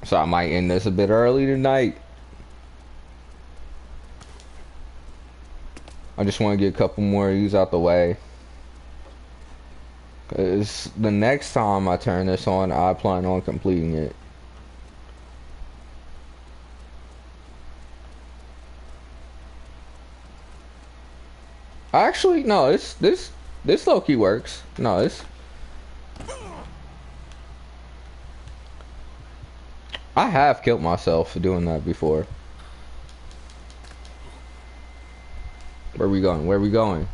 So I might end this a bit early tonight. I just want to get a couple more of these out the way. Cause the next time I turn this on, I plan on completing it. Actually, no, this low key works. No, it's I have killed myself doing that before. Where we going? Where we going?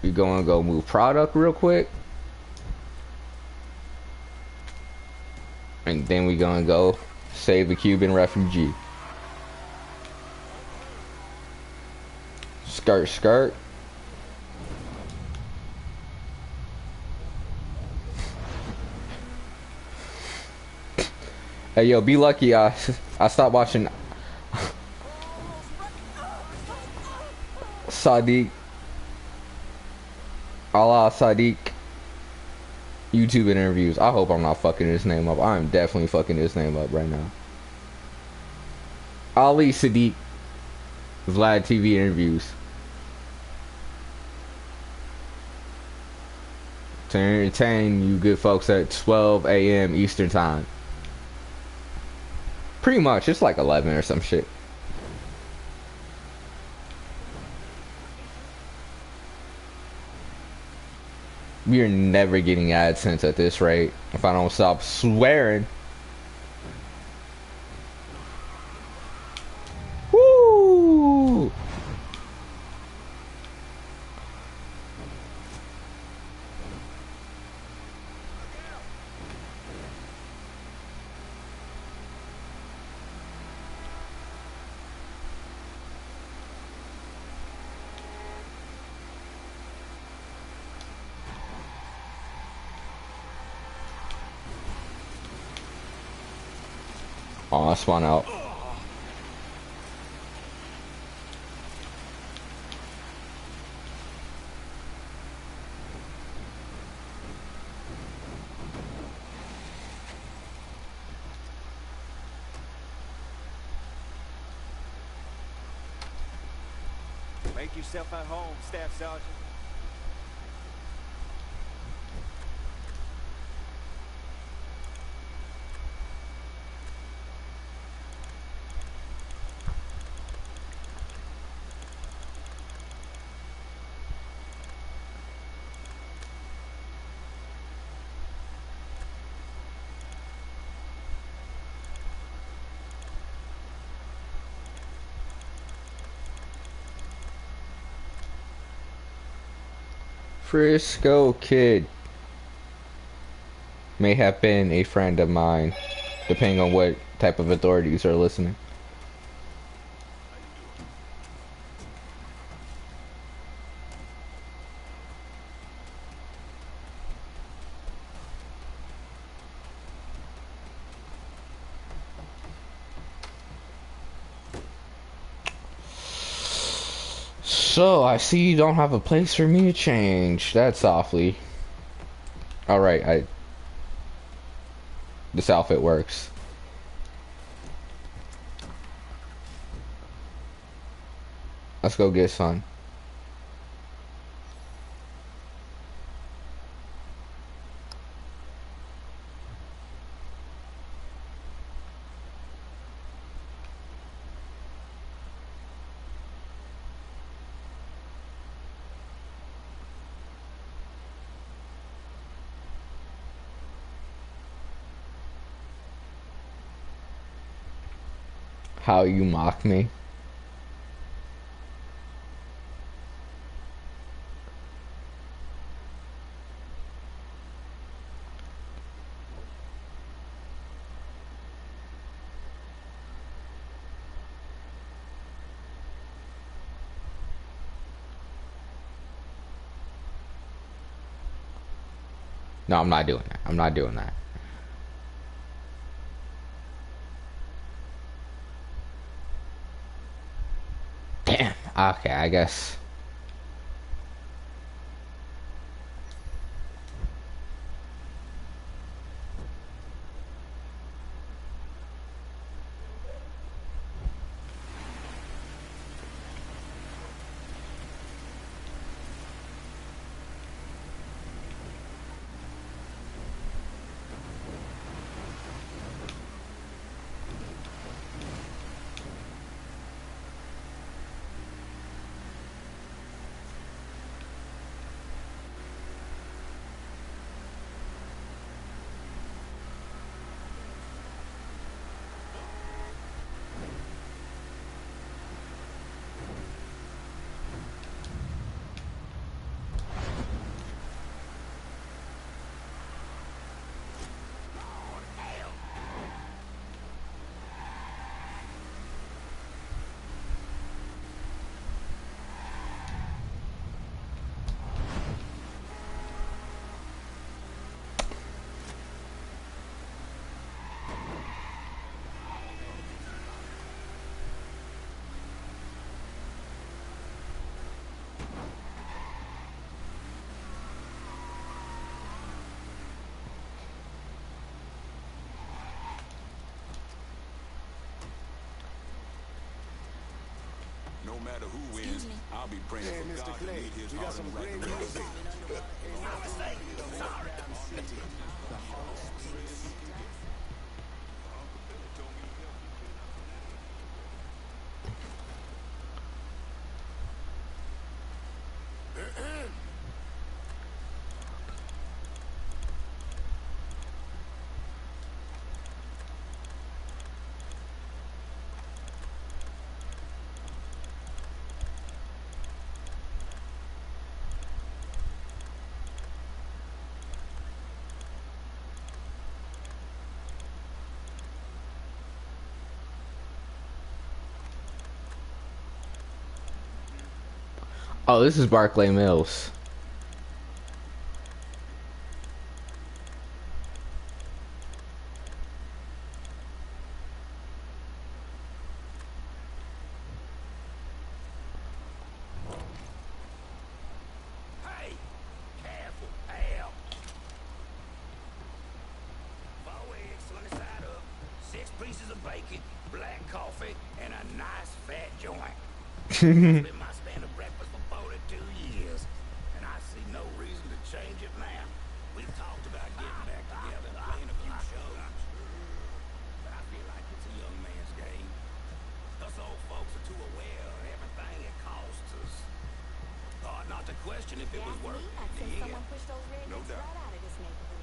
We gonna go move product real quick, and then we gonna go save a Cuban refugee. Skirt, skirt. Hey yo, be lucky I stopped watching Sadiq Allah Sadiq YouTube interviews. I hope I'm not fucking his name up. I'm definitely fucking his name up right now. Ali Sadiq Vlad TV interviews. To entertain you good folks at 12 a.m. Eastern time. Pretty much, it's like 11 or some shit. We are never getting AdSense at this rate if I don't stop swearing. Woo! Oh, I spun out. Make yourself at home, Staff Sergeant. Frisco Kid may have been a friend of mine, depending on what type of authorities are listening. So, I see you don't have a place for me to change. That's awfully. Alright, this outfit works. Let's go get some. How you mock me. No, I'm not doing that. I'm not doing that. Damn. Okay, I guess. matter who wins, I'll be praying Hey, for Mr. God to Clay, meet his we got heart some and right great the music. Oh, this is Barclay Mills. Hey, careful, pal. 4 eggs on the side up, 6 pieces of bacon, black coffee, and a nice fat joint. It's been my standard breakfast for 42 years, and I see no reason to change it now. We've talked about getting back together and playing a few shows, but I feel like it's a young man's game. Us old folks are too aware of everything it costs us. Hard not to question if it was worth it in the end. Someone pushed those rednecks No doubt. right out of this neighborhood.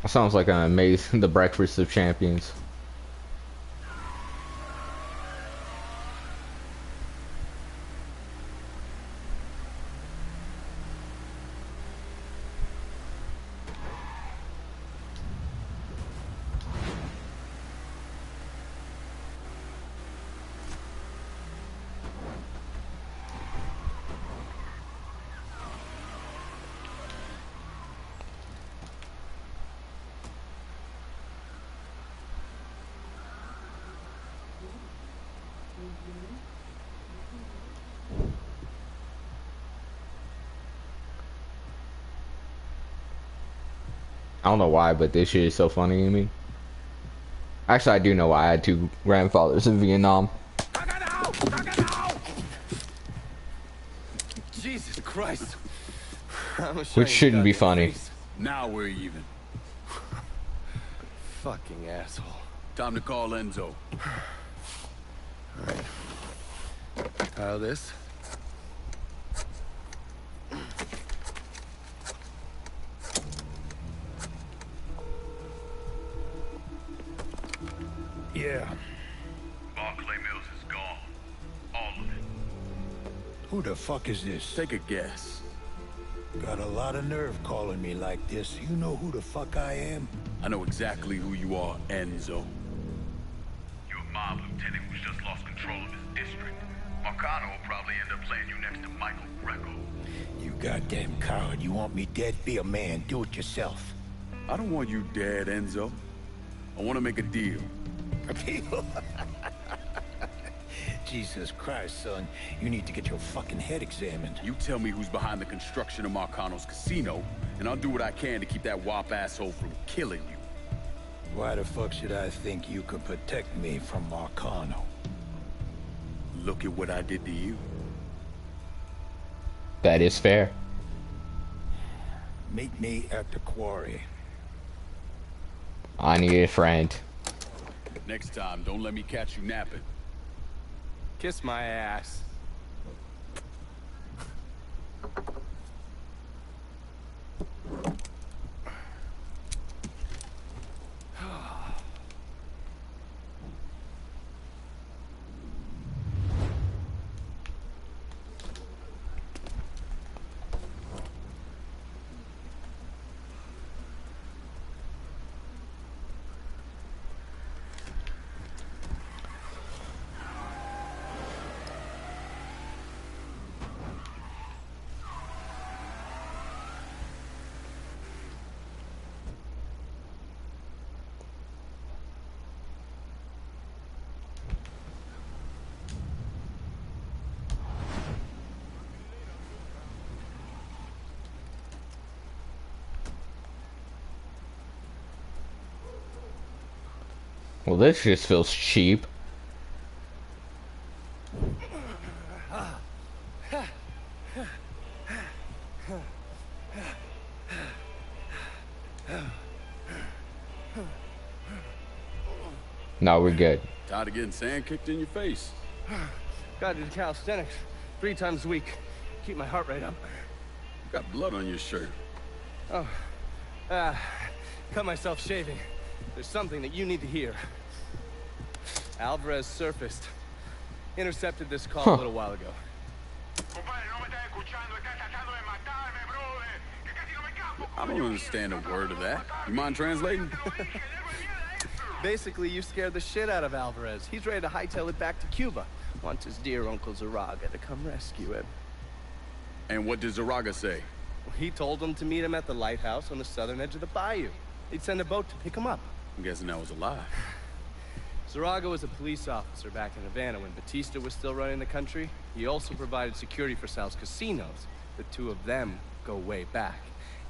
That sounds like an amazing The Breakfast of Champions. I don't know why, but this shit is so funny to me. Actually, I do know why. I had 2 grandfathers in Vietnam. Jesus Christ. I'm ashamed Which shouldn't of be your funny. face. Now we're even. Fucking asshole. Time to call Enzo. How this? Yeah. Barclay Mills is gone. All of it. Who the fuck is this? Take a guess. Got a lot of nerve calling me like this. You know who the fuck I am? I know exactly who you are, Enzo. You're a mob lieutenant who's just lost control of his district. Marcano will probably end up playing you next to Michael Greco. You goddamn coward. You want me dead? Be a man. Do it yourself. I don't want you dead, Enzo. I want to make a deal. Appeal? Jesus Christ, son. You need to get your fucking head examined. You tell me who's behind the construction of Marcano's casino, and I'll do what I can to keep that wop asshole from killing you. Why the fuck should I think you could protect me from Marcano? Look at what I did to you. That is fair. Meet me at the quarry. I need a friend. Next time, don't let me catch you napping. Kiss my ass. Well, this just feels cheap. No, we're good. Tired of getting sand kicked in your face. Gotta do calisthenics 3 times a week. Keep my heart rate up. You got blood on your shirt. Oh, cut myself shaving. There's something that you need to hear. Alvarez surfaced. Intercepted this call a little while ago. I don't understand a word of that. You mind translating? Basically, you scared the shit out of Alvarez. He's ready to hightail it back to Cuba. Wants his dear Uncle Zaraga to come rescue him. And what did Zaraga say? He told him to meet him at the lighthouse on the southern edge of the bayou. He'd send a boat to pick him up. I'm guessing that was a lie. Zaraga was a police officer back in Havana when Batista was still running the country. He also provided security for Sal's casinos. The two of them go way back.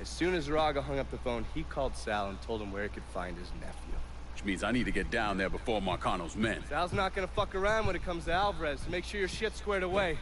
As soon as Zaraga hung up the phone, he called Sal and told him where he could find his nephew. Which means I need to get down there before Marcano's men. Sal's not gonna fuck around when it comes to Alvarez, so make sure your shit's squared away.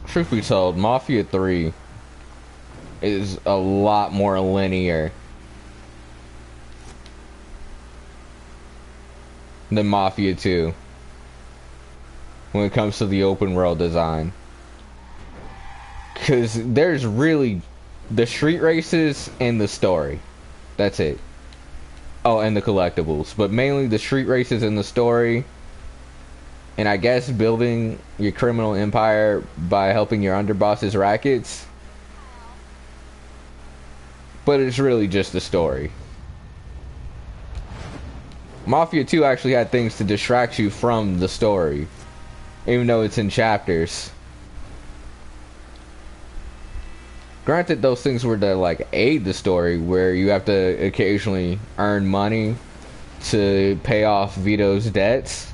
Truth be told, Mafia 3 is a lot more linear than Mafia 2 when it comes to the open world design. Because there's really the street races and the story. That's it. Oh, and the collectibles. But mainly the street races and the story. And I guess building your criminal empire by helping your underboss's rackets. But it's really just the story. Mafia 2 actually had things to distract you from the story, even though it's in chapters. Granted, those things were to like aid the story, where you have to occasionally earn money to pay off Vito's debts.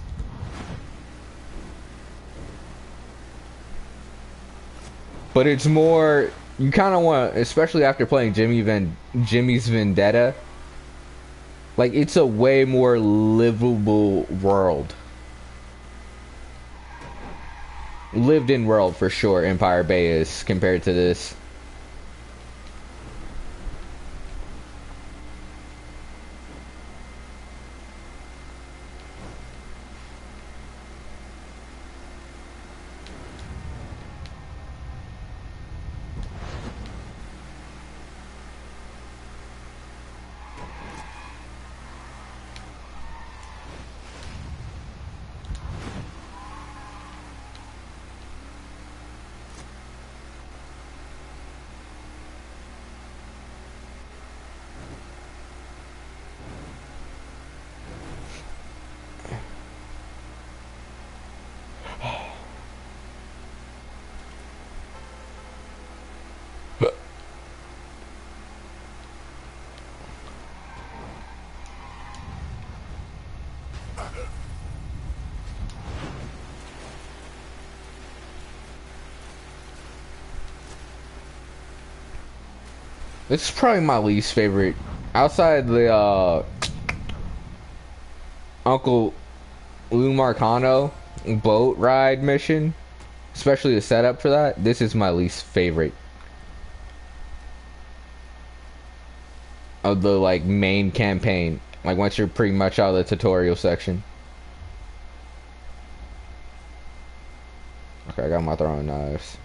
But it's more, you kind of want, especially after playing Jimmy's Vendetta, like it's a way more livable world. Lived in world for sure, Empire Bay is, compared to this. This is probably my least favorite. Outside the Uncle Lou Marcano boat ride mission, especially the setup for that, this is my least favorite of the like main campaign. Like once you're pretty much out of the tutorial section. Okay, I got my throwing knives.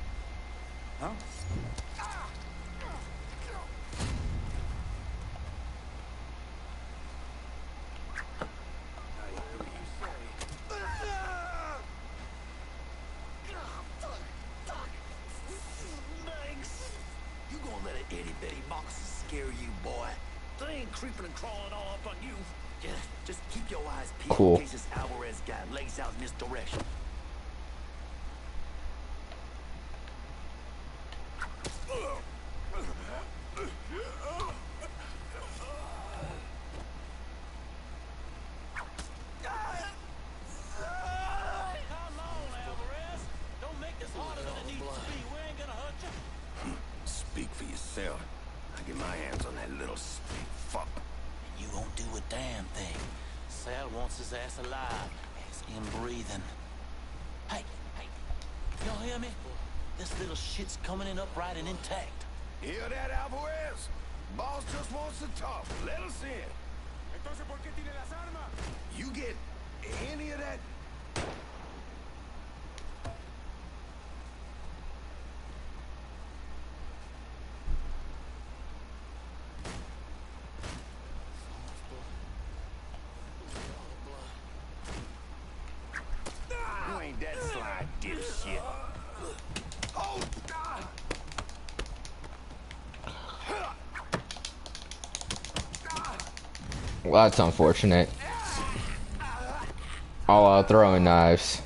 foxes scare you, boy. They ain't creeping and crawling all up on you. Just keep your eyes peeled Cool. in case this Alvarez guy lays out in this direction. Speak for yourself. I get my hands on that little speak fuck. You won't do a damn thing. Sal wants his ass alive. He's in breathing. Hey, y'all hear me? This little shit's coming in upright and intact. Hear that, Alvarez? Boss just wants to talk. Let us in. Entonces, ¿por qué tiene las armas? You get any of that? You ain't that sly dipshit. Oh, God. Well, that's unfortunate. All out throwing knives.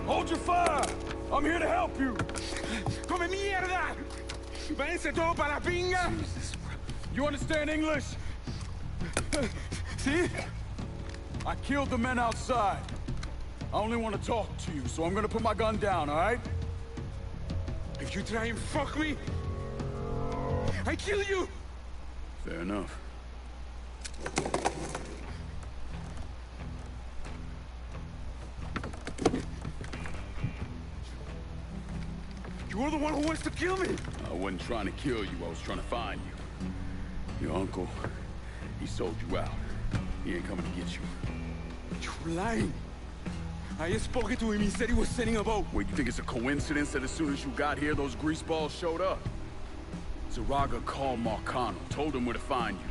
Hold your fire! I'm here to help you! ¡Come mierda! ¡Váyanse todo para la pinga! You understand English? See? I killed the men outside. I only want to talk to you, so I'm gonna put my gun down, alright? If you try and fuck me, I kill you! Fair enough. You're the one who wants to kill me! I wasn't trying to kill you, I was trying to find you. Your uncle, he sold you out. He ain't coming to get you. You're lying. I just spoke to him, he said he was sending a boat. Wait, you think it's a coincidence that as soon as you got here, those greaseballs showed up? Zaraga called Marcano, told him where to find you.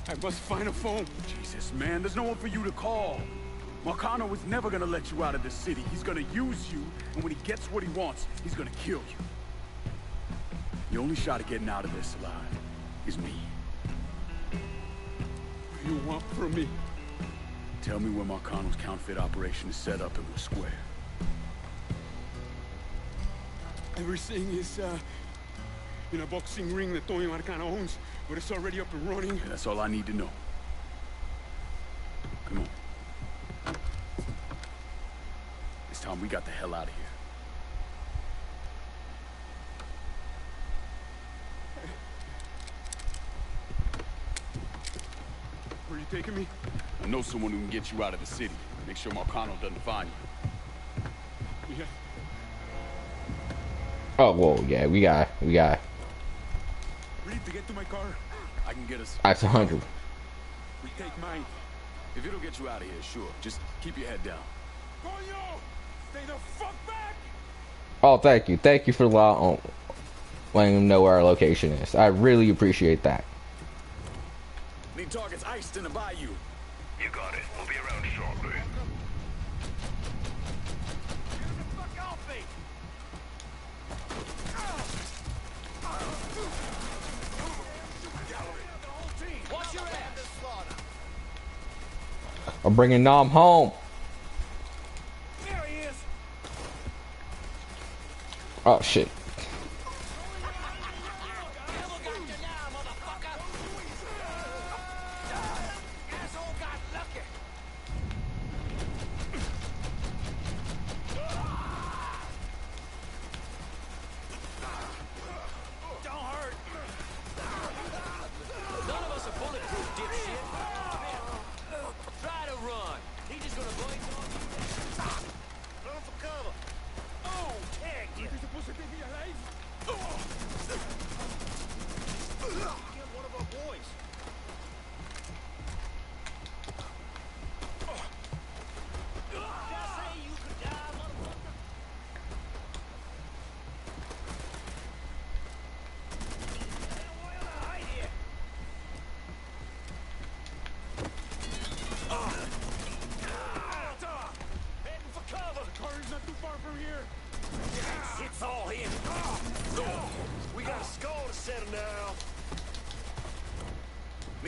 I must find a phone. Jesus, man, there's no one for you to call. Marcano was never gonna let you out of the city. He's gonna use you, and when he gets what he wants, he's gonna kill you. The only shot at getting out of this alive is me. What do you want from me? Tell me where Marcano's counterfeit operation is set up and we're square. Everything is, in a boxing ring that Tony Marcano owns, but it's already up and running. Yeah, that's all I need to know. Come on. It's time we got the hell out of here. Where are you taking me? I know someone who can get you out of the city. Make sure Marcano doesn't find you. Yeah. Oh, whoa, yeah, we got. Ready to get to my car? I can get us. That's 100. We take mine. If it'll get you out of here, sure. Just keep your head down. Coño! Stay the fuck back! Oh, thank you for letting them know where our location is. I really appreciate that. Need targets iced in the bayou. You got it. We'll be around shortly. I'm bringing Nom home. There he is! Oh shit.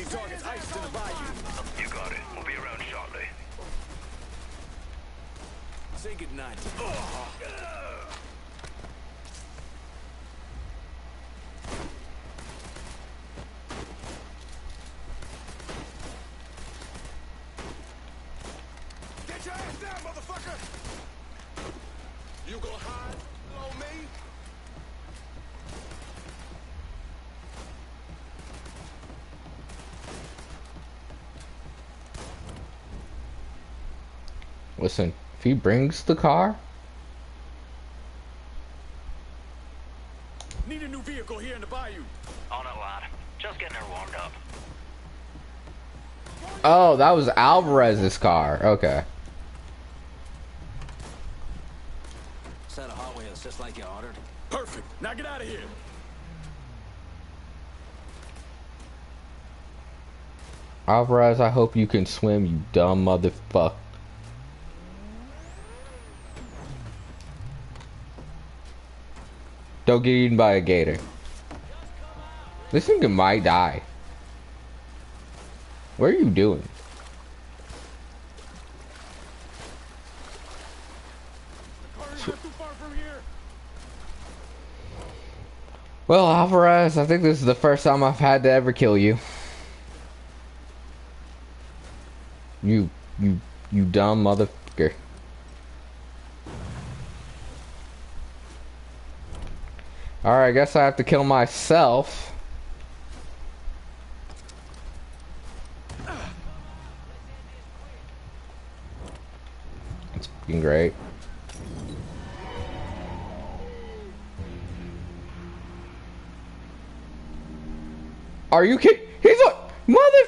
Need targets iced in the bayou. You got it. We'll be around shortly. Say goodnight. Get your ass down, motherfucker! You gonna hide below me? Listen, if he brings the car, Need a new vehicle here in the bayou. On it, lad. Just getting her warmed up. oh, that was Alvarez's car. Okay. Set of Hot Wheels just like you ordered. Perfect. Now get out of here. Alvarez, I hope you can swim, you dumb motherfucker. Don't get eaten by a gator. This nigga might die. What are you doing? The car is not too far from here. Well, Alvarez, I think this is the first time I've had to ever kill you. You dumb motherfucker. Alright, I guess I have to kill myself. It's fucking great. Are you kidding? He's a mother.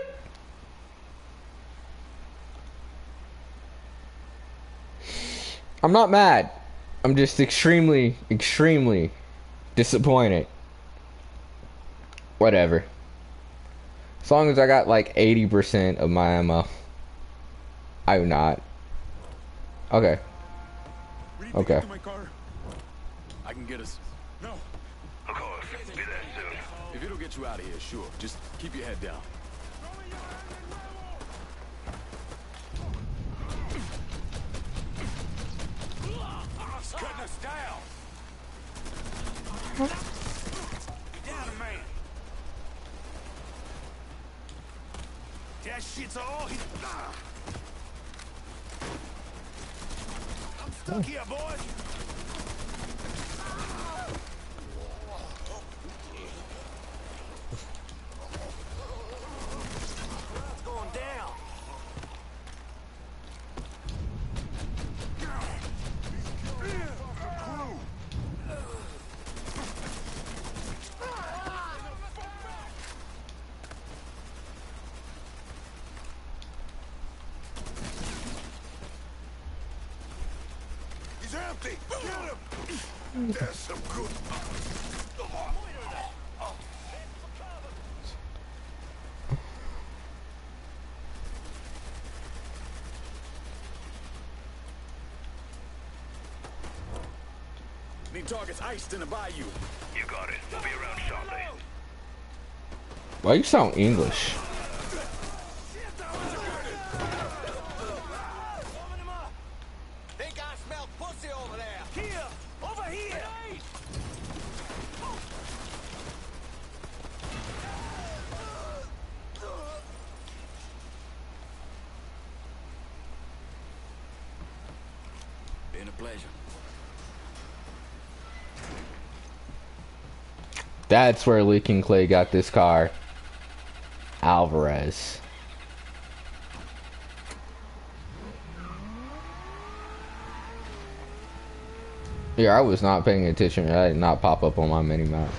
I'm not mad. I'm just extremely disappointed. Whatever. As long as I got like 80% of my ammo. I'm not. Okay. We need to Okay. get to my car. I can get us. No. Of course. Be there soon. If it'll get you out of here, sure. Just keep your head down. He's cutting us down. Get down, man. That shit's all he. I'm stuck here, boys. It's going down. He's empty. Get him. That's some good. Need targets iced in the bayou. You got it. We'll be around shortly. Why you sound English? Think I smell pussy over there. Here, over here. Been a pleasure. That's where Leaking Clay got this car. Alvarez. Yeah, I was not paying attention. That did not pop up on my mini map.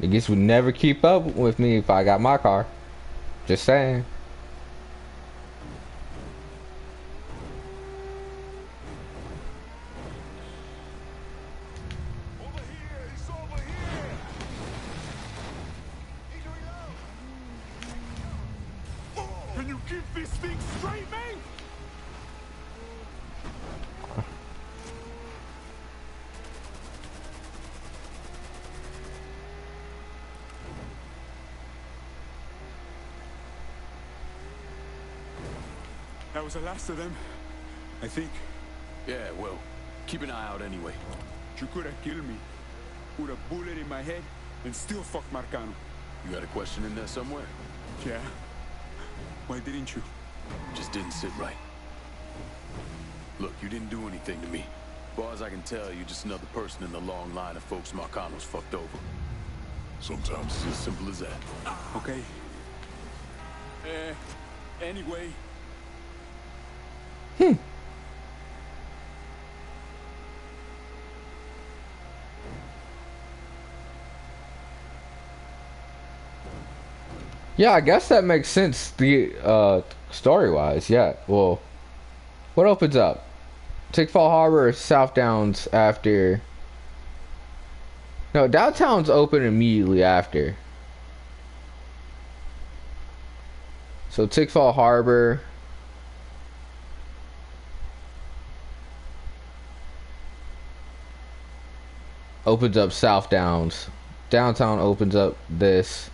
Niggas would never keep up with me if I got my car. Just saying. Over here, he's over here. Need to reload. you keep this thing straight, man? That was the last of them, I think. Yeah, well, keep an eye out anyway. You could have killed me. Put a bullet in my head and still fuck Marcano. You got a question in there somewhere? Yeah? Why didn't you? Just didn't sit right. Look, you didn't do anything to me. Far as I can tell, you're just another person in the long line of folks Marcano's fucked over. Sometimes it's as simple as that. Okay. Anyway. Yeah, I guess that makes sense. The story-wise, yeah. Well, what opens up? Tickfall Harbor or South Downs after? No, downtown's open immediately after. So Tickfall Harbor. Opens up South Downs. Downtown opens up this.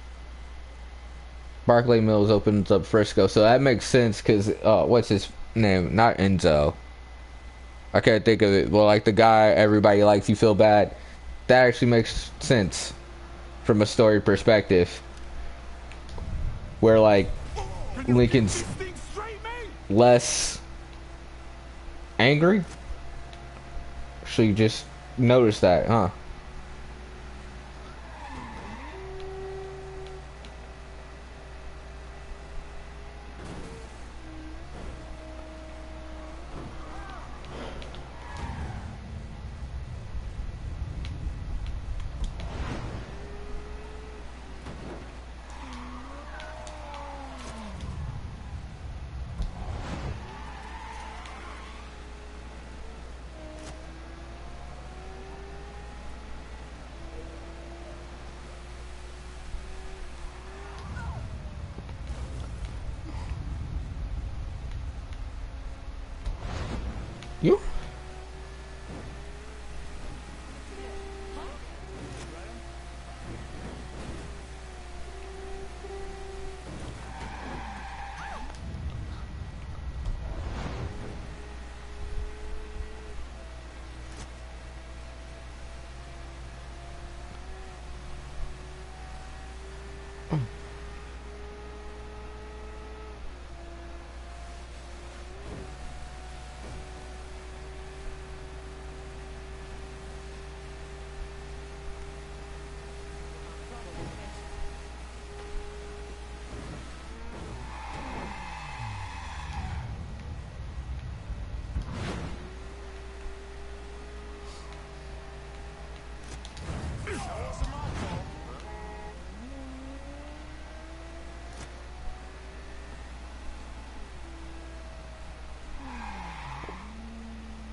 Barclay Mills opens up Frisco. So that makes sense because, what's his name? Not Enzo. I can't think of it. Well, like the guy everybody likes, you feel bad. That actually makes sense from a story perspective. Where, like, Lincoln's less angry. So you just noticed that, huh? You?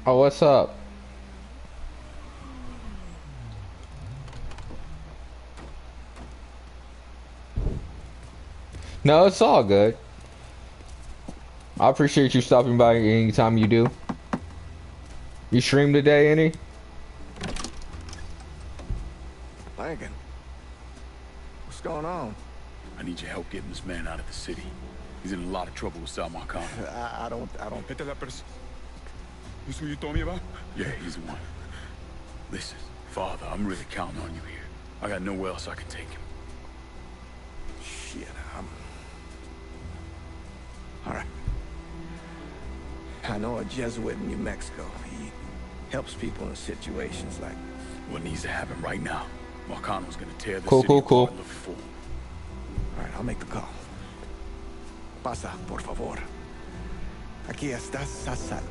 Oh, what's up? No, it's all good. I appreciate you stopping by anytime you do. You stream today, any? Lincoln, what's going on? I need your help getting this man out of the city. He's in a lot of trouble with Sal Marcano. I don't. Esta es la persona. This who you told me about? Yeah, he's the one. Listen, Father, I'm really counting on you here. I got nowhere else I can take him. Shit, all right. I know a Jesuit in New Mexico. He helps people in situations like... What needs to happen right now? Marcano's gonna tear the Cool, city cool, apart cool. and look for him. All right, I'll make the call. Pasa, por favor. Aquí estás a salvo.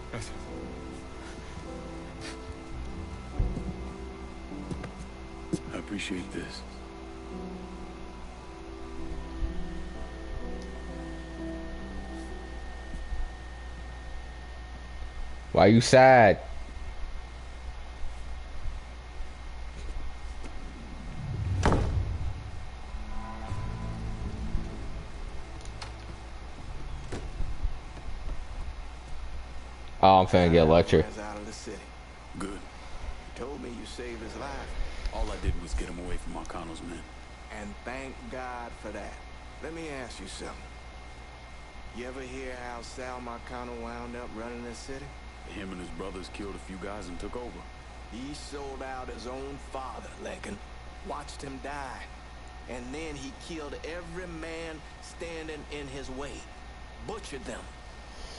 Gracias. I appreciate this. Why you sad? Oh, I'm finna get a lecture. Out of the city. Good. You told me you saved his life. All I did was get him away from Marcano's men. And thank God for that. Let me ask you something. You ever hear how Sal Marcano wound up running this city? Him and his brothers killed a few guys and took over. He sold out his own father, Lincoln. Watched him die. And then he killed every man standing in his way. Butchered them.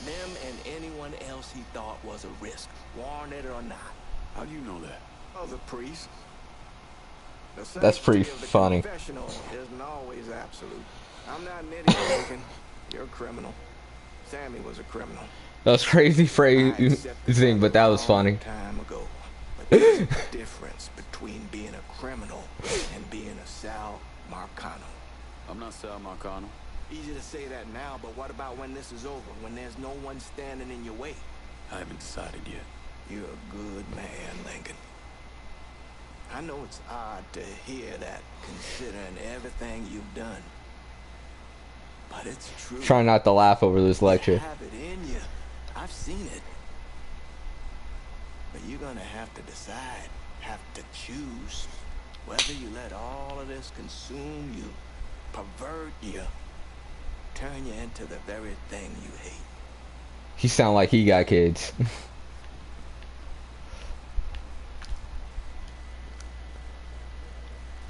Them and anyone else he thought was a risk, warranted or not. How do you know that? Oh, the priest. The That's pretty sanctity of the funny. confessional isn't always absolute. I'm not an idiot, Lincoln. You're a criminal. Sammy was a criminal. That was crazy phrasing, but that was funny. Time ago. But there's a difference between being a criminal and being a Sal Marcano. I'm not Sal Marcano. Easy to say that now, but what about when this is over? When there's no one standing in your way? I haven't decided yet. You're a good man, Lincoln. I know it's odd to hear that, considering everything you've done. But it's true. Try not to laugh over this lecture. You have it in you. I've seen it. But you're gonna have to decide, have to choose, whether you let all of this consume you, pervert you, turn you into the very thing you hate. He sound like he got kids.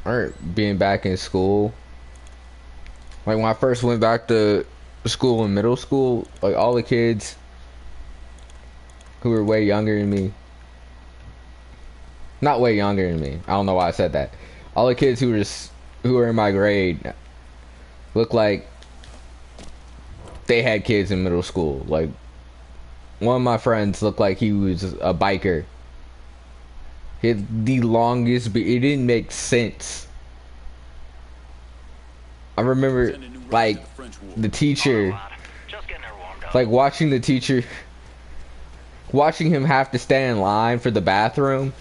Alright, being back in school. Like when I first went back to school in middle school, like all the kids who were way younger than me. Not way younger than me. I don't know why I said that. All the kids who were in my grade looked like they had kids in middle school. Like one of my friends looked like he was a biker. He had the longest beard. It didn't make sense. I remember like the teacher, like watching the teacher, watching him have to stand in line for the bathroom.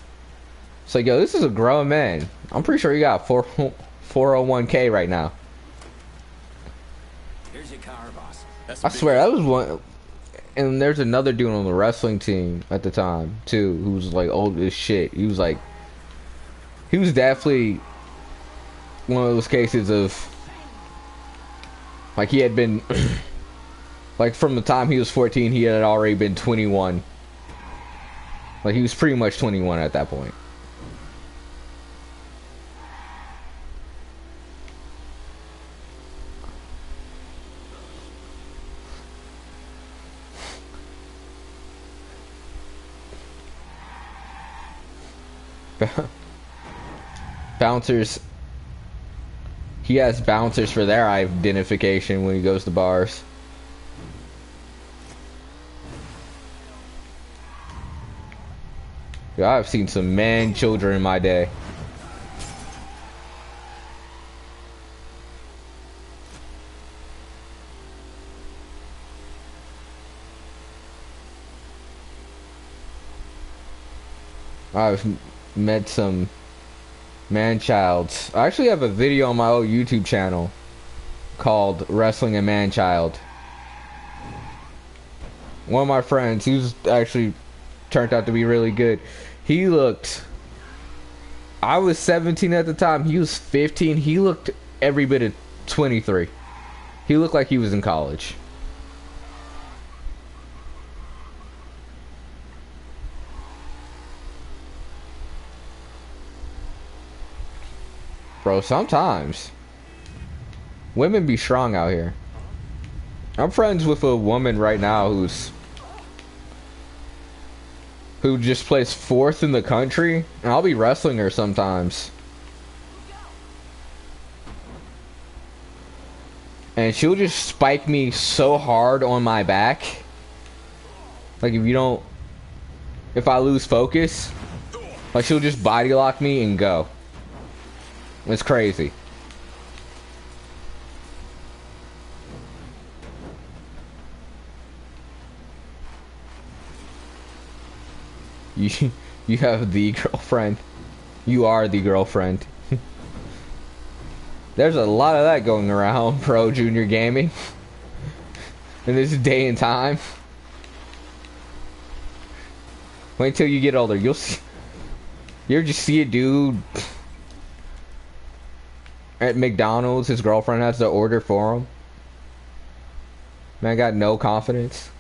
It's like, yo, this is a grown man. I'm pretty sure he got 401k right now. Here's your car, boss. I swear that was one. And there's another dude on the wrestling team at the time too, who was like old as shit. He was definitely one of those cases of like he had been like from the time he was 14, he had already been 21. Like he was pretty much 21 at that point. Bouncers. He has bouncers for their identification when he goes to bars. Yeah, I've seen some man children in my day. I've met some man-childs. I actually have a video on my old YouTube channel called Wrestling a Man-Child. One of my friends, he was actually turned out to be really good. He looked, I was 17 at the time, he was 15. He looked every bit of 23. He looked like he was in college. Bro, sometimes women be strong out here. I'm friends with a woman right now who just plays 4th in the country, and I'll be wrestling her sometimes. And she'll just spike me so hard on my back. Like if I lose focus, like she'll just body lock me and go. It's crazy. You have the girlfriend. You are the girlfriend. There's a lot of that going around, pro junior gaming. In this day and time. Wait until you get older. You'll see. You ever just see a dude at McDonald's? His girlfriend has to order for him. Man got no confidence.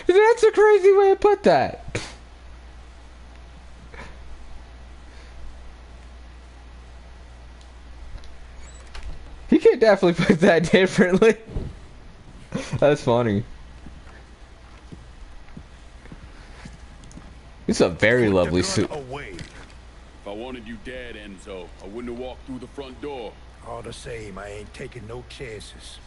That's a crazy way to put that. You could definitely put that differently. That's funny. It's a very lovely suit. If I wanted you dead, Enzo, I wouldn't have walked through the front door. All the same, I ain't taking no chances.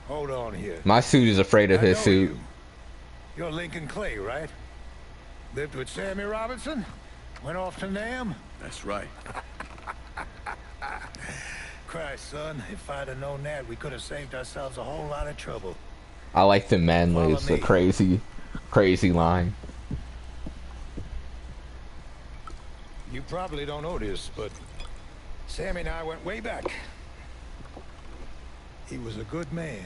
Hold on here. My suit is afraid of I his know suit. you. You're Lincoln Clay, right? Lived with Sammy Robinson? Went off to Nam? That's right. Christ, son, if I'd have known that, we could have saved ourselves a whole lot of trouble. I like the manly. It's Follow a me. crazy, crazy line. You probably don't know this, but Sammy and I went way back. He was a good man.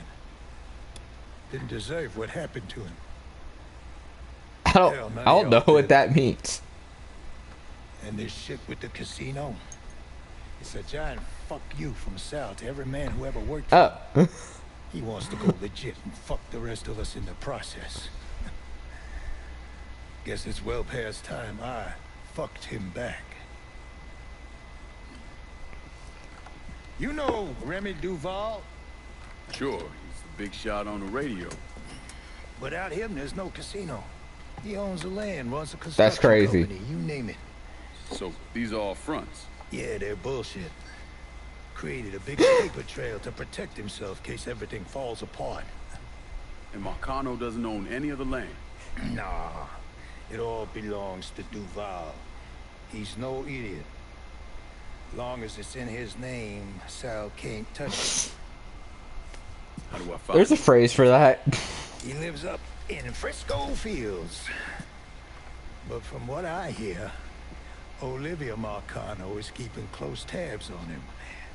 Didn't deserve what happened to him. I don't know what that means. And this shit with the casino, it's a giant fuck you from Sal to every man who ever worked for him. He wants to go legit and fuck the rest of us in the process. Guess it's well past time I fucked him back. You know Remy Duval? Sure, he's the big shot on the radio. Without him, there's no casino. He owns the land, runs a construction That's crazy. company, you name it. So these are all fronts. Yeah, they're bullshit. Created a big paper trail to protect himself in case everything falls apart. And Marcano doesn't own any of the land. Nah, it all belongs to Duval. He's no idiot. Long as it's in his name, Sal can't touch it. How do I find There's a phrase for that. He lives up in Frisco Fields. But from what I hear, Olivia Marcano is keeping close tabs on him,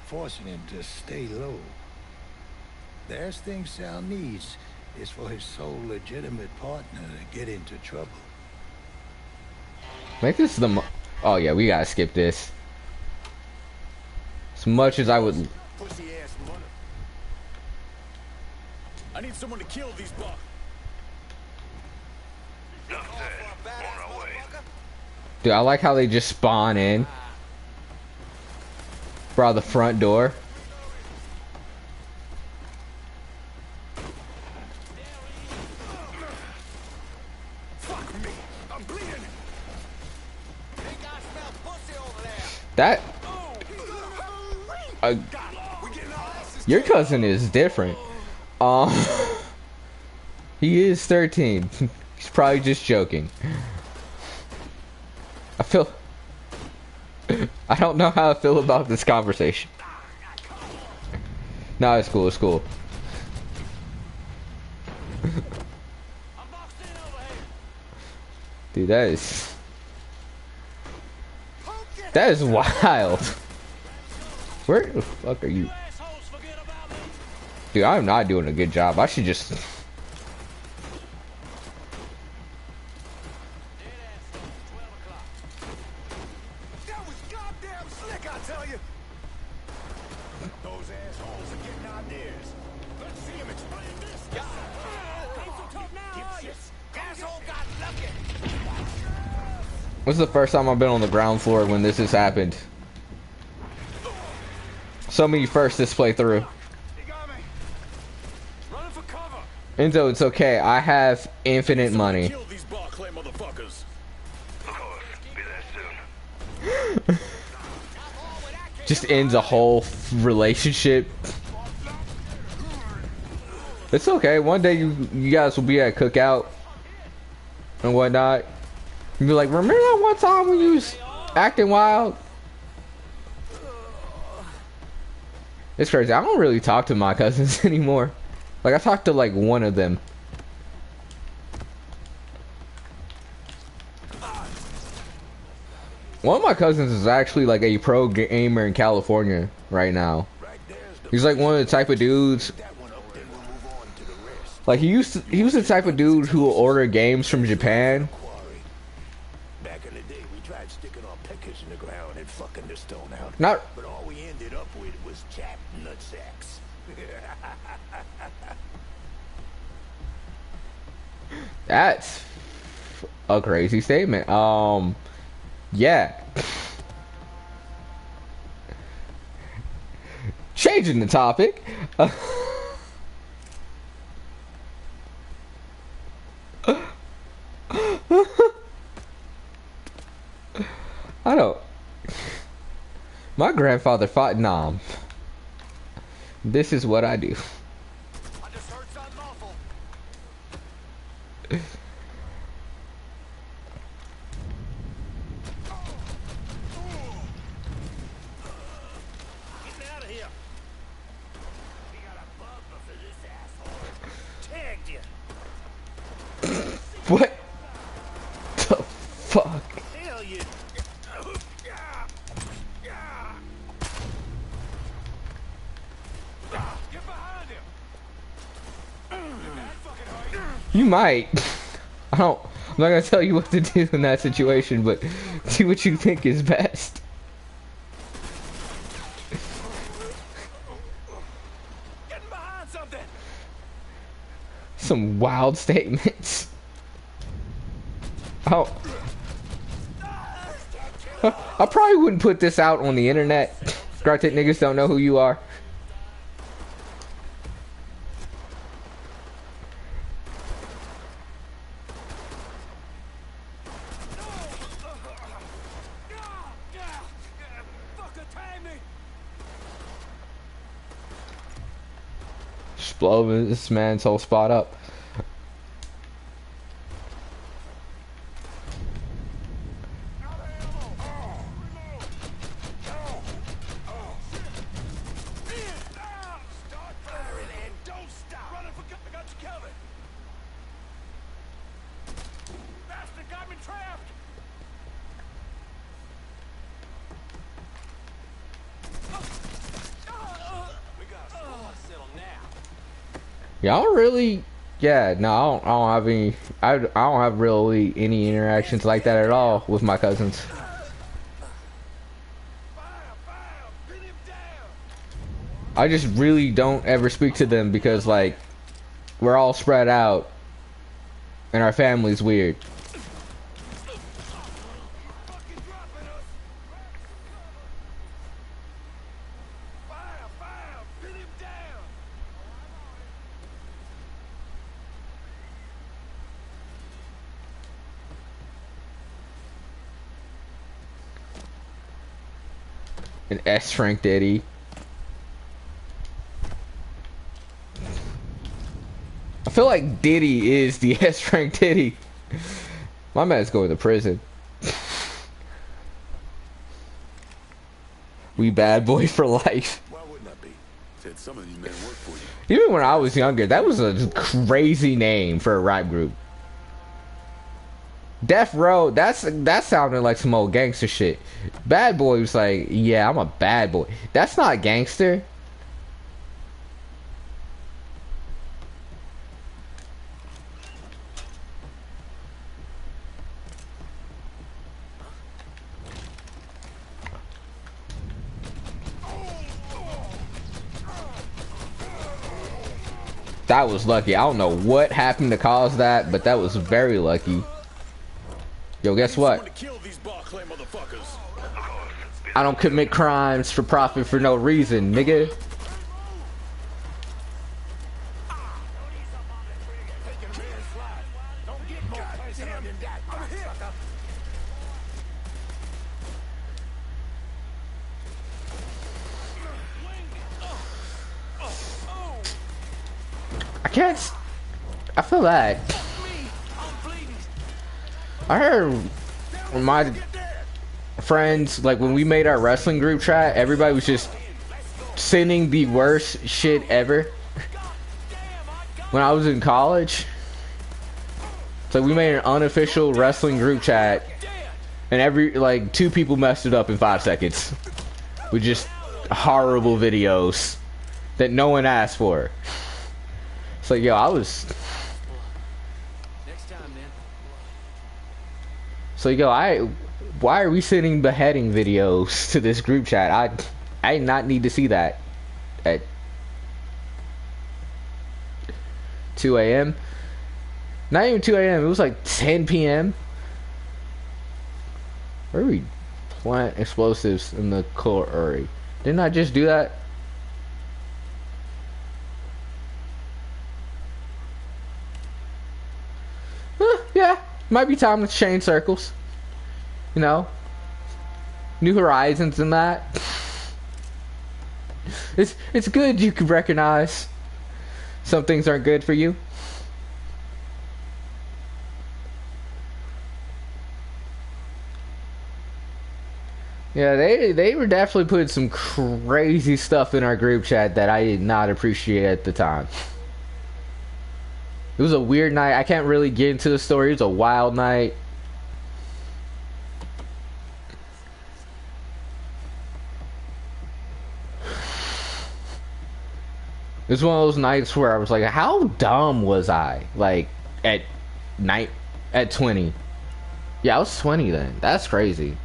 forcing him to stay low. The last thing Sal needs is for his sole legitimate partner to get into trouble. Make this the oh yeah, we gotta skip this. As much as I would. Pussy ass mother. I need someone to kill these bucks. Dude, I like how they just spawn in. Bro, the front door. Fuck me. I'm bleeding. That your cousin is different. He is 13. He's probably just joking. I don't know how I feel about this conversation. No, it's cool, it's cool. Dude, that is wild. Where the fuck are you? Dude, I'm not doing a good job. I should just... That was goddamn slick, I tell you. Those assholes are getting ideas. Let's see him explain this. Asshole got lucky. This is the first time I've been on the ground floor when this has happened. So many first this playthrough. Enzo, it's okay. I have infinite money. Kill these Barclay motherfuckers. Just ends a whole relationship. It's okay. One day you guys will be at a cookout. and whatnot. You be like, remember that one time when you was acting wild? It's crazy. I don't really talk to my cousins anymore. Like, I talk to like one of them. One of my cousins is actually like a pro gamer in California right now. He's like one of the type of dudes. Like he was the type of dude who will order games from Japan. Back in the day, we tried sticking our pickers in the ground and fucking the stone out. But all we ended up with was chapped nutsacks. That's a crazy statement. Yeah. Changing the topic. I don't. My grandfather fought Nam. This is what I do. I just heard something awful. Get me out of here. We got a bumper for this asshole. Tagged you. What the fuck? Hell you. Get behind him. You might. I'm not gonna tell you what to do in that situation, but do what you think is best. Getting behind something. Some wild statements. Oh. I probably wouldn't put this out on the internet. Granted, niggas don't know who you are. Just blow this man's whole spot up. Y'all really, yeah, no, I don't have any, I don't have really any interactions like that at all with my cousins. I just really don't ever speak to them because, like, we're all spread out and our family's weird. An S-rank Diddy. I feel like Diddy is the S-rank Diddy. My man's going to prison. We bad boy for life. Why wouldn't I be? Said some of these men work for you. Even when I was younger, that was a crazy name for a rap group. Death Row, that sounded like some old gangster shit. Bad Boy was like, yeah, I'm a bad boy. That's not gangster. That was lucky. I don't know what happened to cause that, but that was very lucky. Yo, guess what? I don't commit crimes for profit for no reason, nigga. I can't. I feel that. I heard my friends, like when we made our wrestling group chat, everybody was just sending the worst shit ever. When I was in college, so we made an unofficial wrestling group chat, and every like 2 people messed it up in 5 seconds with just horrible videos that no one asked for. It's like, yo, I was. Next time, man. So yo, why are we sending beheading videos to this group chat? I did not need to see that at 2 a.m. Not even 2 a.m. It was like 10 p.m. Where are we plant explosives in the quarry? Didn't I just do that? Yeah, might be time to change circles. You know, New Horizons and that. It's good you can recognize some things aren't good for you. Yeah, they were definitely putting some crazy stuff in our group chat that I did not appreciate at the time. It was a weird night. I can't really get into the story. It was a wild night. It was one of those nights where I was like, how dumb was I? Like, at 20. Yeah, I was 20 then. That's crazy.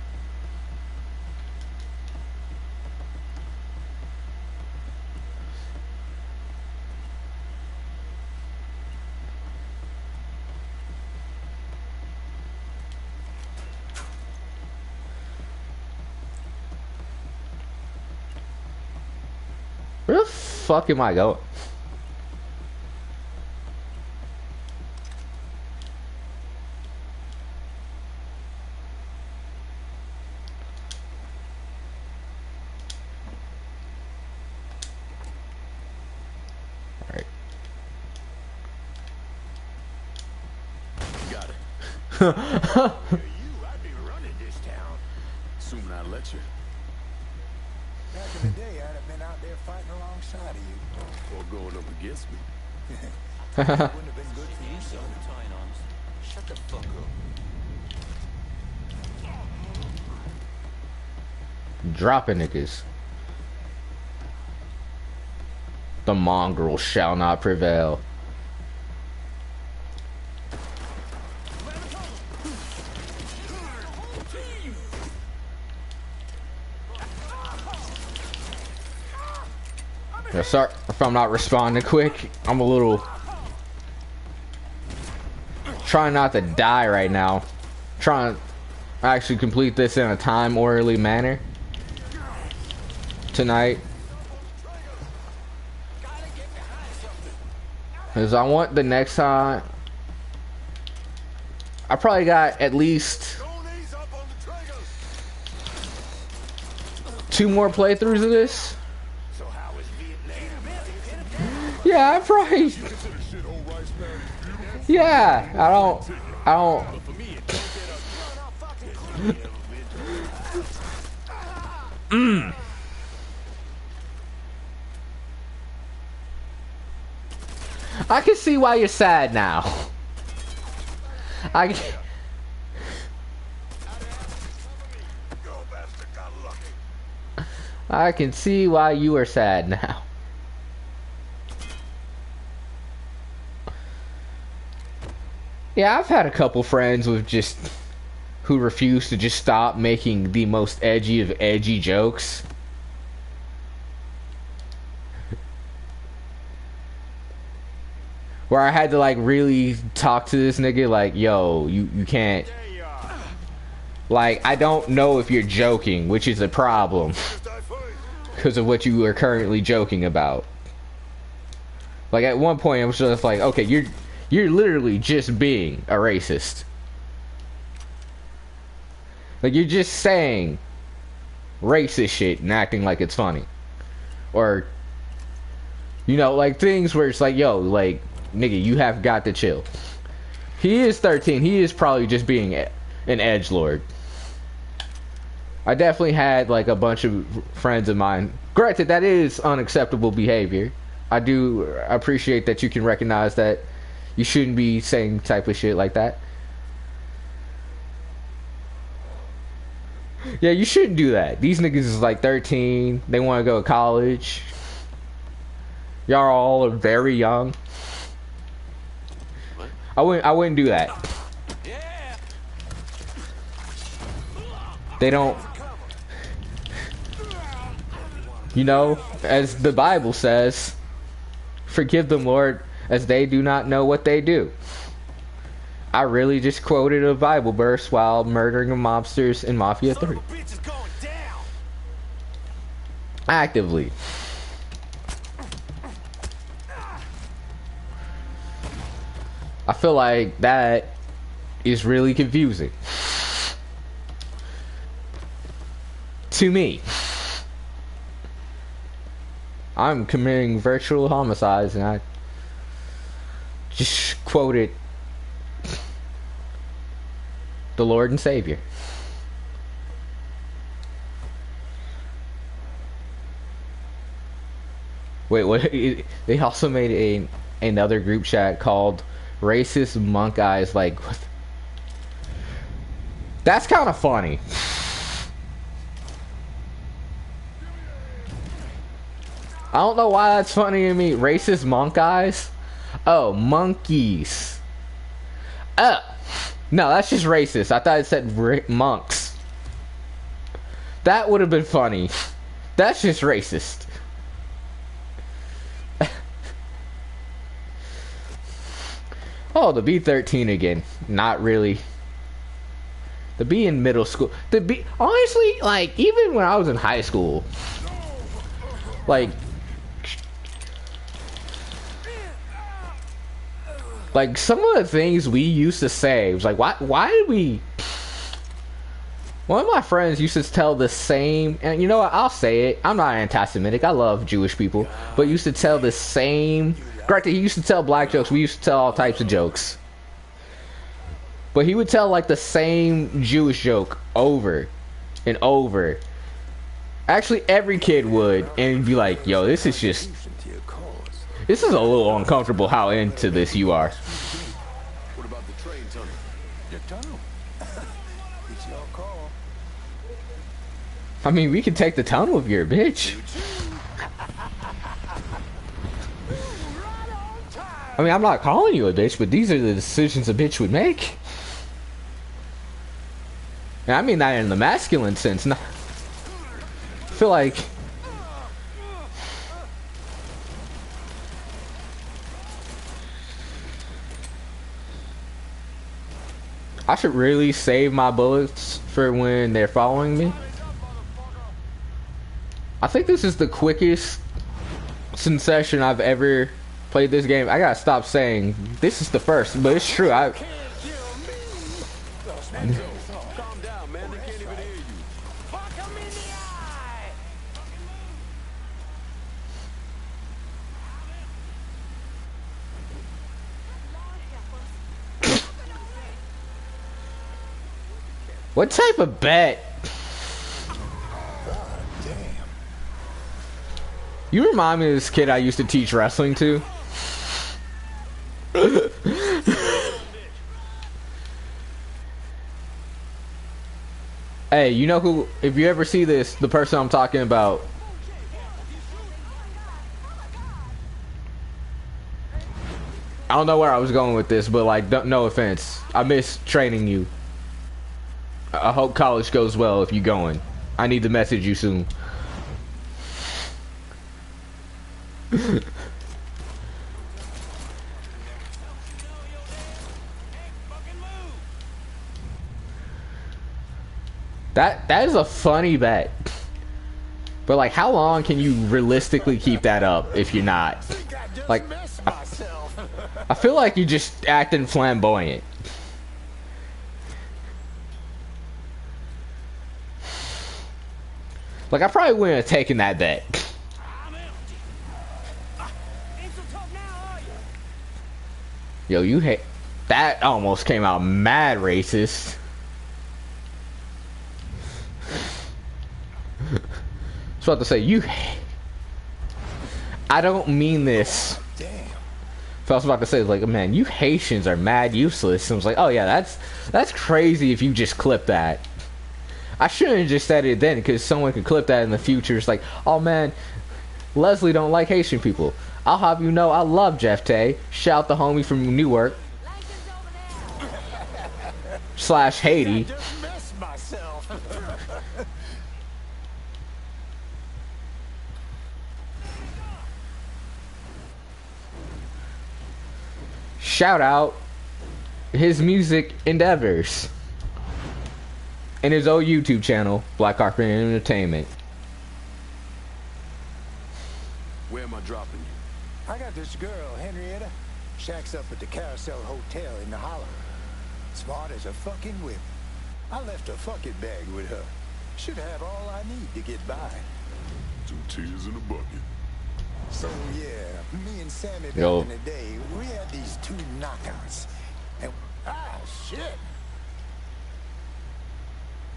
Where the fuck am I going? Alright. Got it. You, I'd be running this town. Assuming I let you. Back in the day, I'd have been out there fighting alongside of you. Or going up against me. Wouldn't have been good for you, son. Shut the fuck up. Dropping niggas. The mongrel shall not prevail. Yeah, sorry if I'm not responding quick. I'm a little trying not to die right now. Trying to actually complete this in a time orderly manner tonight. Because I want the next time. I probably got at least 2 more playthroughs of this. Yeah, I probably. Yeah, I don't. I can see why you're sad now. I can see why you are sad now. Yeah, I've had a couple friends who refuse to just stop making the most edgy of edgy jokes. Where I had to like really talk to this nigga like, yo, you can't. Like, I don't know if you're joking, which is a problem. Because of what you are currently joking about. Like, at one point I was just like, okay, you're literally just being a racist. Like, you're just saying racist shit and acting like it's funny. Or, you know, like things where it's like, yo, like, nigga, you have got to chill. He is 13. He is probably just being an edgelord. I definitely had like a bunch of friends of mine. Granted, that is unacceptable behavior. I do appreciate that you can recognize that you shouldn't be saying type of shit like that. Yeah, you shouldn't do that. These niggas is like 13. They want to go to college. Y'all all are very young. I wouldn't do that. They don't, you know, as the Bible says, forgive them, Lord, as they do not know what they do. I really just quoted a Bible verse while murdering mobsters in Mafia 3. Actively. I feel like that is really confusing. To me. I'm committing virtual homicides and I just quoted the Lord and Savior. Wait, what? They also made another group chat called Racist Monk Eyes. Like, what? That's kind of funny. I don't know why that's funny to me. Racist monk eyes? Oh, monkeys. No, that's just racist. I thought it said monks. That would have been funny. That's just racist. Oh, the B13 again. Not really. The B in middle school. The B, honestly, like, even when I was in high school, like some of the things we used to say was like, why did we? One of my friends used to tell the same, and you know what, I'll say it, I'm not anti-Semitic, I love Jewish people, but used to tell the same, granted he used to tell black jokes, we used to tell all types of jokes, but he would tell like the same Jewish joke over and over. Actually, every kid would, and be like, yo, this is a little uncomfortable how into this you are. What about the train tunnel? The tunnel. It's your call. I mean, we can take the tunnel if you're a bitch. I mean, I'm not calling you a bitch, but these are the decisions a bitch would make. And I mean that in the masculine sense. Not, I feel like I should really save my bullets for when they're following me. I think this is the quickest session I've ever played this game. I gotta stop saying this is the first, but it's true. Calm down, man. They can't even hear you. Fuck him in the eye! What type of bet? You remind me of this kid I used to teach wrestling to. Hey, you know who, if you ever see this, the person I'm talking about. I don't know where I was going with this, but like, no offense. I miss training you. I hope college goes well if you're going. I need to message you soon. That is a funny bet. But like, how long can you realistically keep that up if you're not? Like, I feel like you're just acting flamboyant. Like, I probably wouldn't have taken that bet. Yo, you hate. That almost came out mad racist. I was about to say, you... I don't mean this. Damn. If I was about to say, like, man, you Haitians are mad useless. And I was like, oh yeah, that's crazy if you just clip that. I shouldn't have just said it then, because someone could clip that in the future. It's like, oh man, Leslie don't like Haitian people. I'll have you know I love Jeff Tay. Shout the homie from Newark. / Haiti. I just messed myself. Shout out his music endeavors and his old YouTube channel, Black Carpet Entertainment. Where am I dropping you? I got this girl, Henrietta. Shacks up at the Carousel Hotel in the Hollow. Smart as a fucking whip. I left a fucking bag with her. Should have all I need to get by. 2 tears in a bucket. So yeah, me and Sammy back Yo. in the day, we had these 2 knockouts. And shit.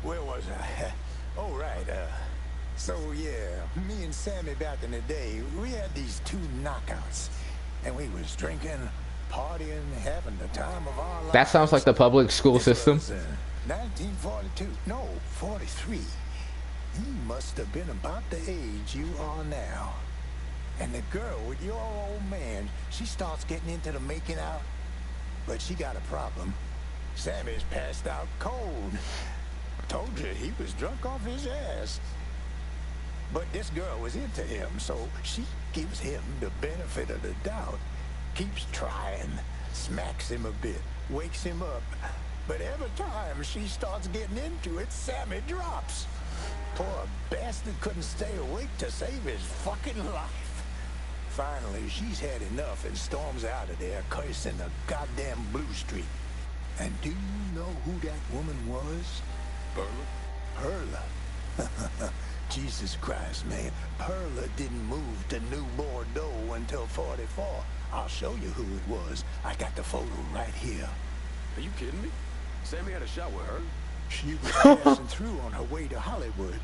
Where was I? Oh right, so yeah, me and Sammy back in the day, we had these 2 knockouts. And we was drinking, partying, having the time of our lives. That sounds like the public school This system. was, 1942. No, 43. You must have been about the age you are now. And the girl with your old man, she starts getting into the making out. But she got a problem. Sammy's passed out cold. Told you he was drunk off his ass. But this girl was into him, so she gives him the benefit of the doubt. Keeps trying, smacks him a bit, wakes him up. But every time she starts getting into it, Sammy drops. Poor bastard couldn't stay awake to save his fucking life. Finally, she's had enough and storms out of there, cursing the goddamn blue streak. And do you know who that woman was? Perla. Perla. Jesus Christ, man. Perla didn't move to New Bordeaux until 44. I'll show you who it was. I got the photo right here. Are you kidding me? Sammy had a shot with her? She was passing through on her way to Hollywood.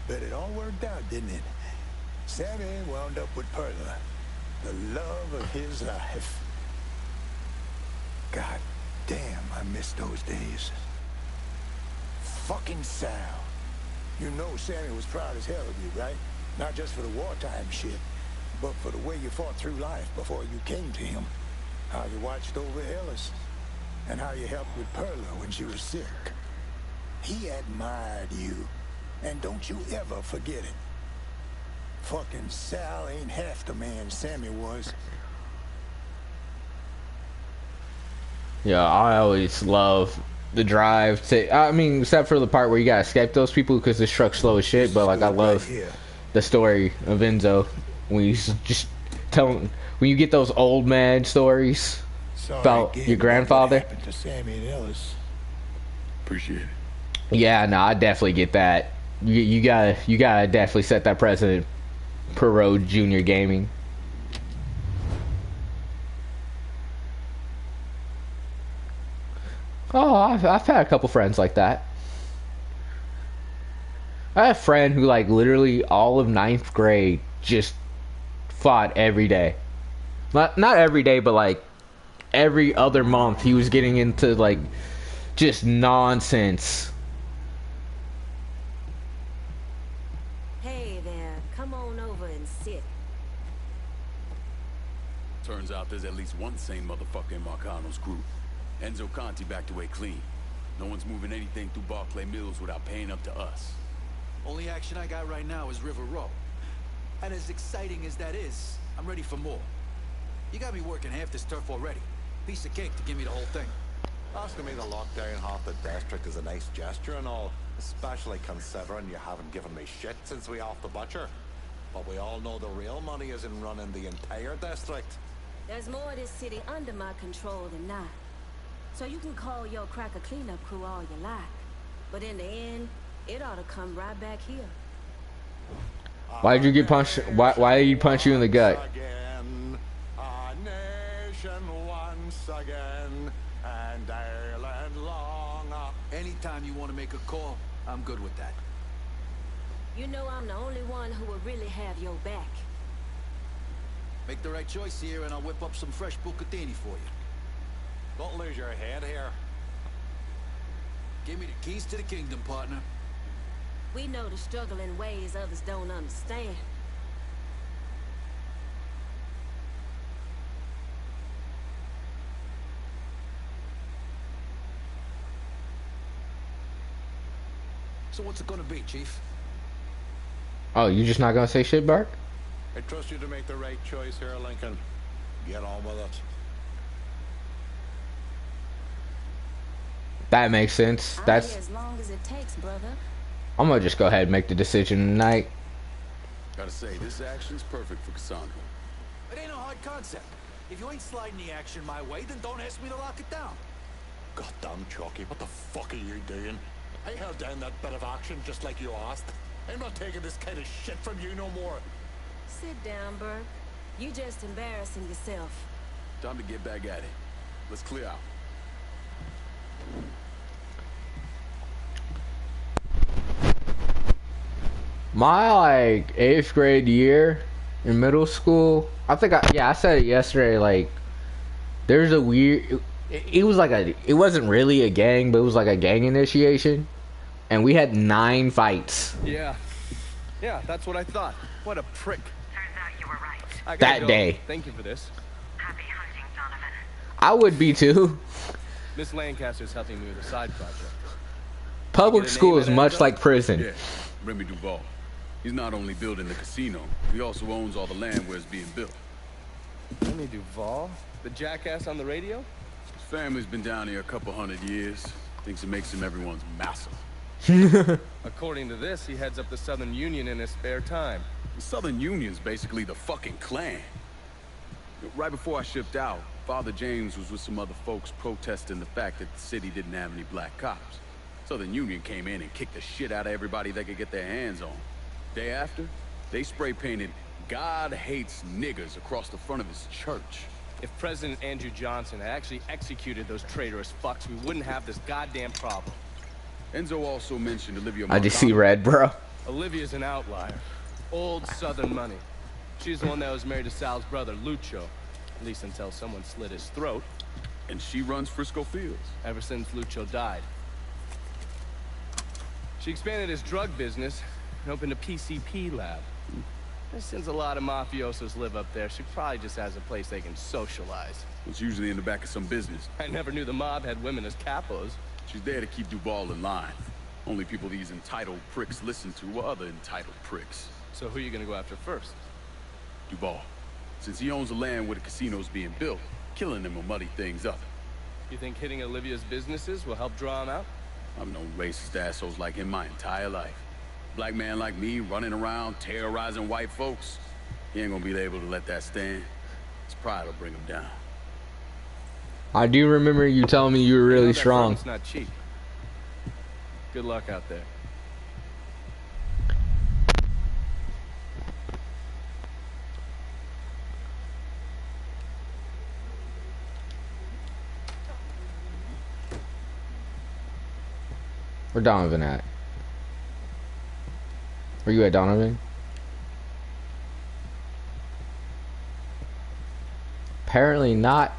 But it all worked out, didn't it? Sammy wound up with Perla, the love of his life. God damn, I miss those days. Fucking Sal. You know Sammy was proud as hell of you, right? Not just for the wartime shit, but for the way you fought through life before you came to him. How you watched over Ellis, and how you helped with Perla when she was sick. He admired you, and don't you ever forget it. Fucking Sal ain't half the man Sammy was. Yeah, I always love the drive to, I mean, except for the part where you gotta escape those people because this truck's slow as shit, but like I love the story of Enzo when he's just telling, when you get those old man stories about your grandfather. What happened to Sammy and Ellis. Appreciate it. Yeah, no, I definitely get that. You gotta definitely set that precedent per road junior gaming. Oh, I've had a couple friends like that. I had a friend who, like, literally all of 9th grade just fought every day. Not every day, but, like, every other month he was getting into, like, just nonsense. Hey there, come on over and sit. Turns out there's at least one sane motherfucker in Marcano's group. Enzo Conti backed away clean. No one's moving anything through Barclay Mills without paying up to us. Only action I got right now is River Row. And as exciting as that is, I'm ready for more. You got me working half this turf already. Piece of cake to give me the whole thing. Asking me to lock down half the district is a nice gesture and all, especially considering you haven't given me shit since we off the butcher. But we all know the real money is in running the entire district. There's more of this city under my control than not. So you can call your cracker cleanup crew all you like. But in the end, it ought to come right back here. Why did you get punched? Why did he punch you in the gut? Again, a nation once again, Anytime you want to make a call, I'm good with that. You know I'm the only one who will really have your back. Make the right choice here, and I'll whip up some fresh bucatini for you. Don't lose your head here. Give me the keys to the kingdom, partner. We know the struggle in ways others don't understand. So what's it gonna be, Chief? Oh, you just not gonna say shit, Bart? I trust you to make the right choice here, Lincoln. Get on with it. That makes sense. I'll That's. be as long as it takes, brother. I'm gonna just go ahead and make the decision tonight. Gotta say, this action's perfect for Cassandra. It ain't a hard concept. If you ain't sliding the action my way, then don't ask me to lock it down. Goddamn Chucky, what the fuck are you doing? I held down that bit of action just like you asked. I'm not taking this kind of shit from you no more. Sit down, Burke. You just embarrassing yourself. Time to get back at it. Let's clear out. My like 8th grade year in middle school, I think I said it yesterday, like there's a weird it was like it wasn't really a gang, but it was like a gang initiation, and we had 9 fights. Yeah, that's what I thought. What a prick. Turns out you were right. I gotta That go. day. Thank you for this. Happy hunting, Donovan. I would be too. Miss Lancaster's helping me with a side project. Public Get a school name is and much address? like prison. Yeah, Remy Duval. He's not only building the casino, he also owns all the land where it's being built. Remy Duval? The jackass on the radio? His family's been down here a couple 100 years. Thinks it makes him everyone's massa. According to this, he heads up the Southern Union in his spare time. The Southern Union's basically the fucking Klan. Right before I shipped out, Father James was with some other folks protesting the fact that the city didn't have any black cops. Southern Union came in and kicked the shit out of everybody they could get their hands on. Day after, they spray painted "God hates niggers" across the front of his church. If President Andrew Johnson had actually executed those traitorous fucks, we wouldn't have this goddamn problem. Enzo also mentioned Olivia I just see Marcano. red, bro. Olivia's an outlier. Old Southern money. She's the one that was married to Sal's brother, Lucho. At least until someone slit his throat. And she runs Frisco Fields. Ever since Lucho died. She expanded his drug business and opened a PCP lab. And since a lot of mafiosos live up there, she probably just has a place they can socialize. It's usually in the back of some business. I never knew the mob had women as capos. She's there to keep Duval in line. Only people these entitled pricks listen to are other entitled pricks. So who are you gonna go after first? Duval. Since he owns the land where the casino's being built, killing him will muddy things up. You think hitting Olivia's businesses will help draw him out? I've known racist assholes like him my entire life. Black man like me running around terrorizing white folks. He ain't gonna be able to let that stand. His pride will bring him down. I do remember you telling me you were really That strong. front's not cheap. Good luck out there. Where Donovan at? Where you at, Donovan? Apparently not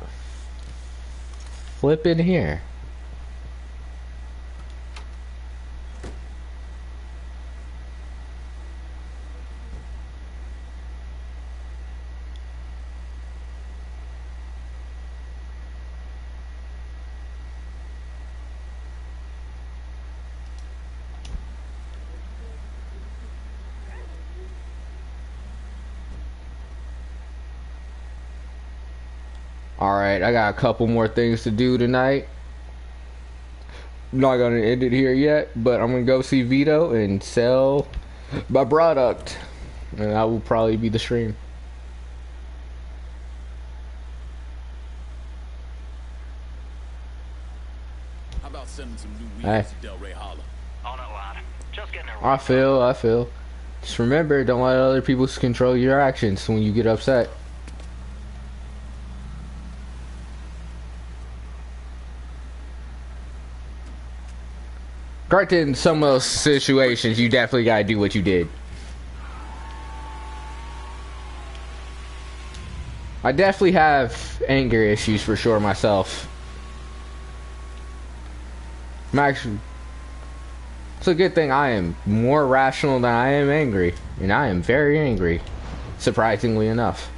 flipping here. Alright, I got a couple more things to do tonight. I'm not gonna end it here yet, but I'm gonna go see Vito and sell my product. And that will probably be the stream. How about sending some new Hey. weeds to Delray Hollow? On it, lad. Just getting it I feel. Just remember, don't let other people control your actions when you get upset. Granted, in some of those situations, you definitely gotta do what you did. I definitely have anger issues for sure myself. I'm actually, it's a good thing I am more rational than I am angry. And I am very angry, surprisingly enough.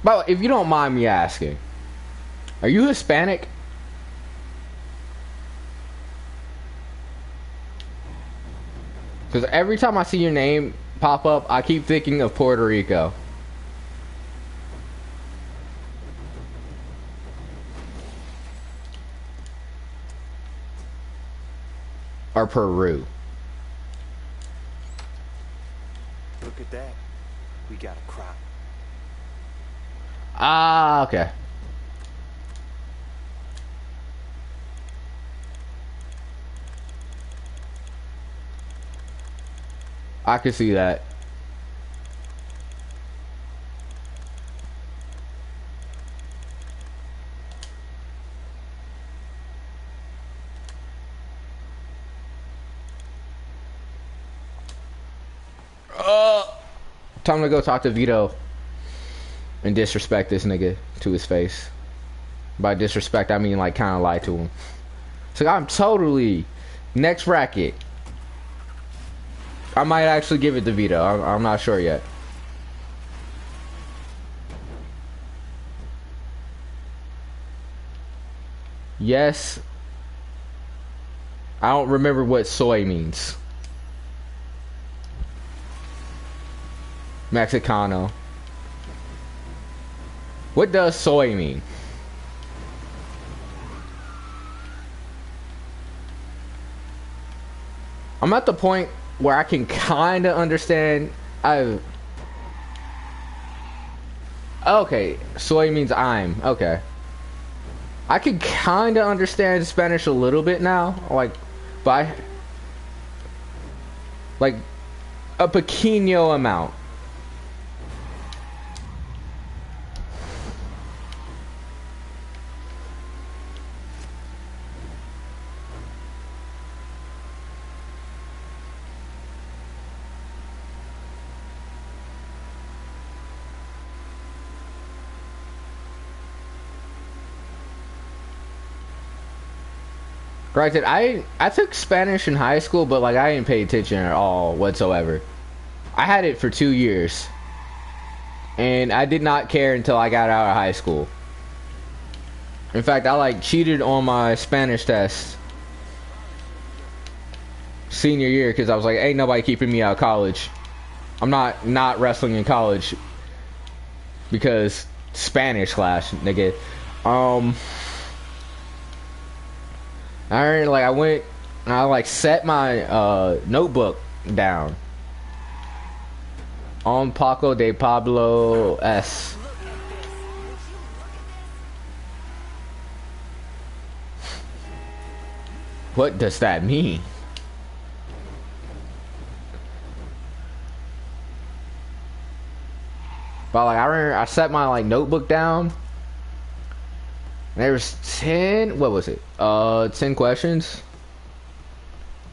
But if you don't mind me asking, are you Hispanic? Because every time I see your name pop up, I keep thinking of Puerto Rico. Or Peru. Look at that. We got a crop. Ah, okay. I can see that. Time to go talk to Vito and disrespect this nigga to his face. By disrespect, I mean like kind of lie to him. So I'm totally next racket. I might actually give it to Vito. I'm not sure yet. Yes. I don't remember what soy means. Mexicano. What does soy mean? I'm at the point where I can kind of understand. Okay, soy means I'm. Okay. I can kind of understand Spanish a little bit now. Like a pequeño amount. Granted, I took Spanish in high school, but like I didn't pay attention at all whatsoever. I had it for 2 years, and I did not care until I got out of high school. In fact, I like cheated on my Spanish test senior year because I was like, ain't nobody keeping me out of college. I'm not wrestling in college because Spanish class, nigga. I went and I like set my notebook down on Paco de Pablo S. What does that mean? But like I remember I set my like notebook down. There was 10, what was it? 10 questions.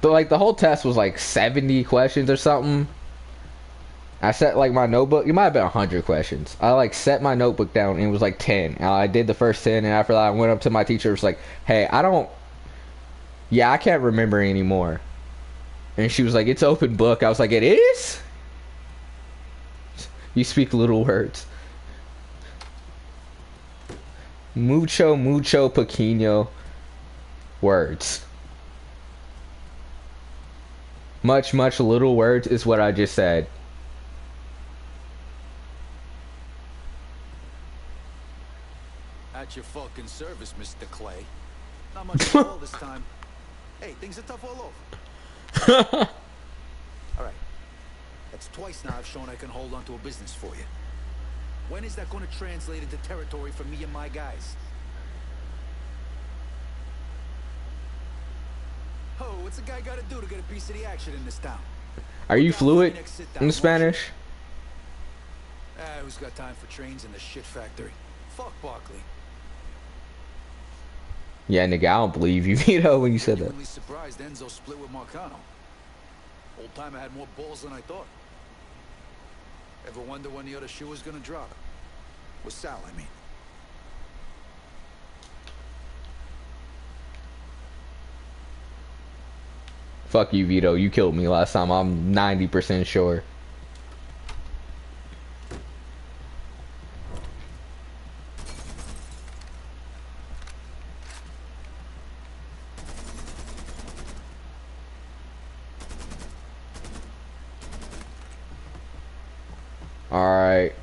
But like the whole test was like 70 questions or something. I set like my notebook, it might have been 100 questions. I like set my notebook down and it was like 10. I did the first 10 and after that I went up to my teacher and was like, hey, I can't remember anymore. And she was like, it's open book. I was like, it is? You speak little words. Mucho pequeño words. Much little words is what I just said. At your fucking service, Mr. Clay. Not much at all this time. Hey, things are tough all over. All right. That's twice now I've shown I can hold on to a business for you. When is that going to translate into territory for me and my guys? What's a guy got to do to get a piece of the action in this town? Are you fluent in Spanish? Who's got time for trains in the shit factory? Fuck Barkley. Yeah, nigga, I don't believe you, Vito, when you said that. Genuinely surprised Enzo split with Marcano. Old timer had more balls than I thought. Ever wonder when the other shoe was gonna drop? With Sal, I mean. Fuck you, Vito. You killed me last time. I'm 90% sure. Alright.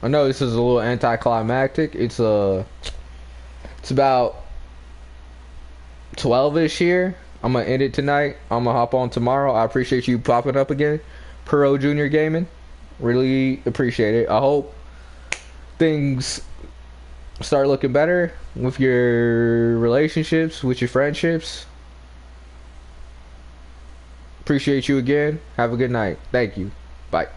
I know this is a little anticlimactic. It's about 12-ish here. I'm gonna end it tonight. I'm gonna hop on tomorrow. I appreciate you popping up again. Pro Junior Gaming. Really appreciate it. I hope things start looking better with your relationships, with your friendships. Appreciate you again. Have a good night. Thank you. Bye.